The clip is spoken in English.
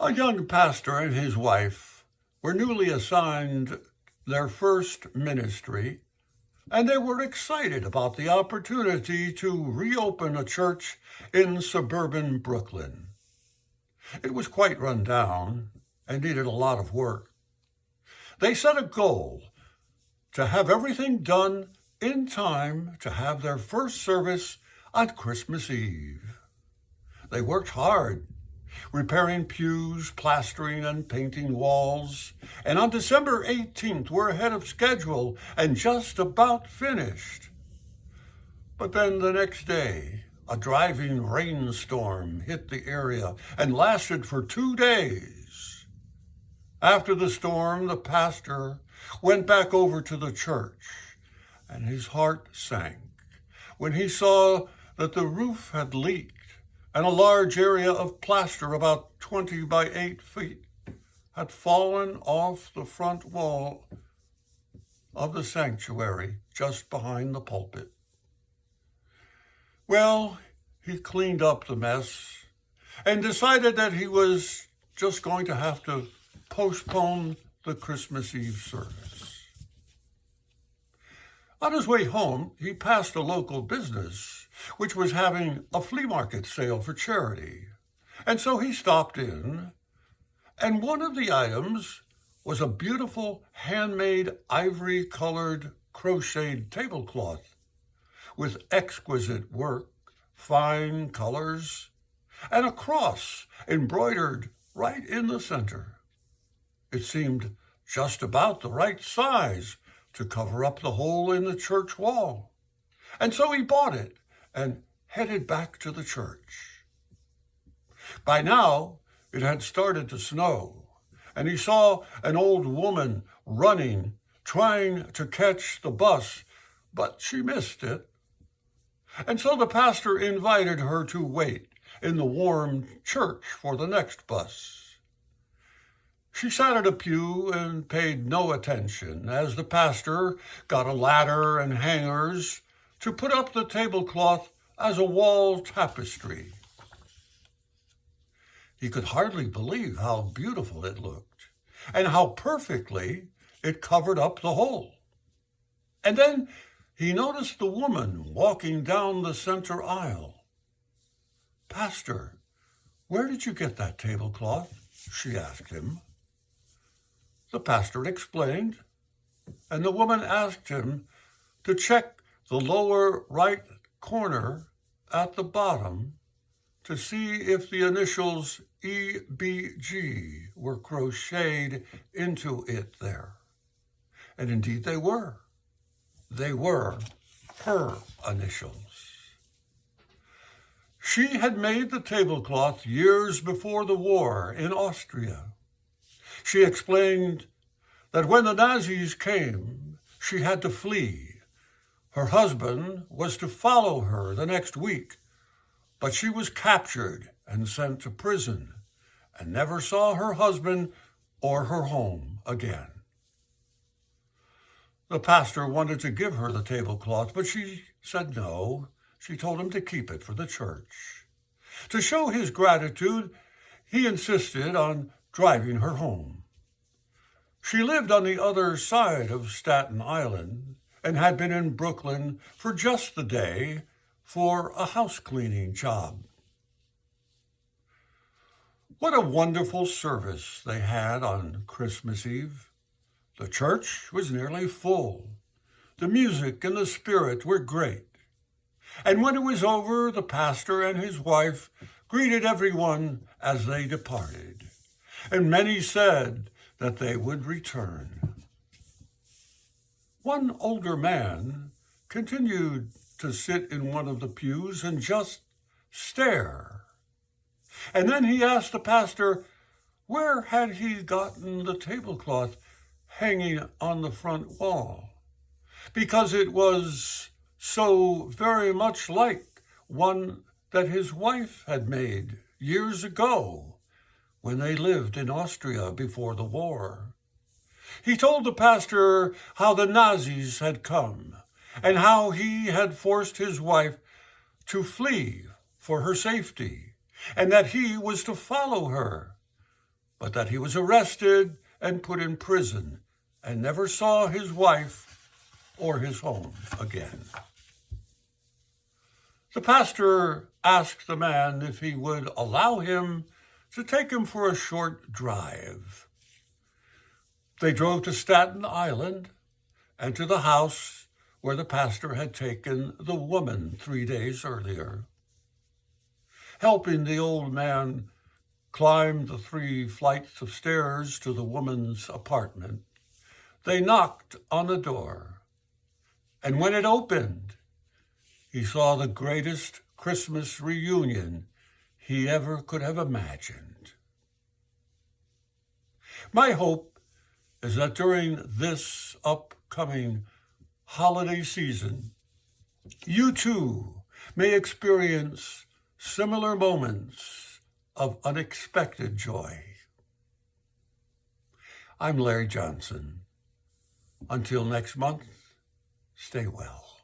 A young pastor and his wife were newly assigned their first ministry, and they were excited about the opportunity to reopen a church in suburban Brooklyn. It was quite run down and needed a lot of work. They set a goal to have everything done in time to have their first service on Christmas Eve. They worked hard, repairing pews, plastering and painting walls, and on December 18th were ahead of schedule and just about finished. But then the next day, a driving rainstorm hit the area and lasted for 2 days. After the storm, the pastor went back over to the church, and his heart sank when he saw that the roof had leaked and a large area of plaster about 20 by 8 feet had fallen off the front wall of the sanctuary just behind the pulpit. Well, he cleaned up the mess and decided that he was just going to have to postpone the Christmas Eve service. On his way home, he passed a local business which was having a flea market sale for charity. And so he stopped in, and one of the items was a beautiful handmade ivory-colored crocheted tablecloth with exquisite work, fine colors, and a cross embroidered right in the center. It seemed just about the right size to cover up the hole in the church wall. And so he bought it and headed back to the church. By now, it had started to snow, and he saw an old woman running, trying to catch the bus, but she missed it. And so the pastor invited her to wait in the warm church for the next bus. She sat at a pew and paid no attention as the pastor got a ladder and hangers to put up the tablecloth as a wall tapestry. He could hardly believe how beautiful it looked and how perfectly it covered up the hole. And then he noticed the woman walking down the center aisle. "Pastor, where did you get that tablecloth?" she asked him. The pastor explained, and the woman asked him to check the lower right corner at the bottom to see if the initials EBG were crocheted into it there. And indeed they were. They were her initials. She had made the tablecloth years before the war in Austria. She explained that when the Nazis came, she had to flee. Her husband was to follow her the next week, but she was captured and sent to prison and never saw her husband or her home again. The pastor wanted to give her the tablecloth, but she said no. She told him to keep it for the church. To show his gratitude, he insisted on driving her home. She lived on the other side of Staten Island and had been in Brooklyn for just the day for a house cleaning job. What a wonderful service they had on Christmas Eve. The church was nearly full. The music and the spirit were great. And when it was over, the pastor and his wife greeted everyone as they departed. And many said that they would return. One older man continued to sit in one of the pews and just stare. And then he asked the pastor where had he gotten the tablecloth hanging on the front wall, because it was so very much like one that his wife had made years ago when they lived in Austria before the war. He told the pastor how the Nazis had come and how he had forced his wife to flee for her safety and that he was to follow her. but that he was arrested and put in prison and never saw his wife or his home again. The pastor asked the man if he would allow him to take him for a short drive. They drove to Staten Island and to the house where the pastor had taken the woman 3 days earlier. Helping the old man climb the 3 flights of stairs to the woman's apartment, they knocked on the door, and when it opened, he saw the greatest Christmas reunion he ever could have imagined. My hope is that during this upcoming holiday season, you too may experience similar moments of unexpected joy. I'm Larry Johnson. Until next month, stay well.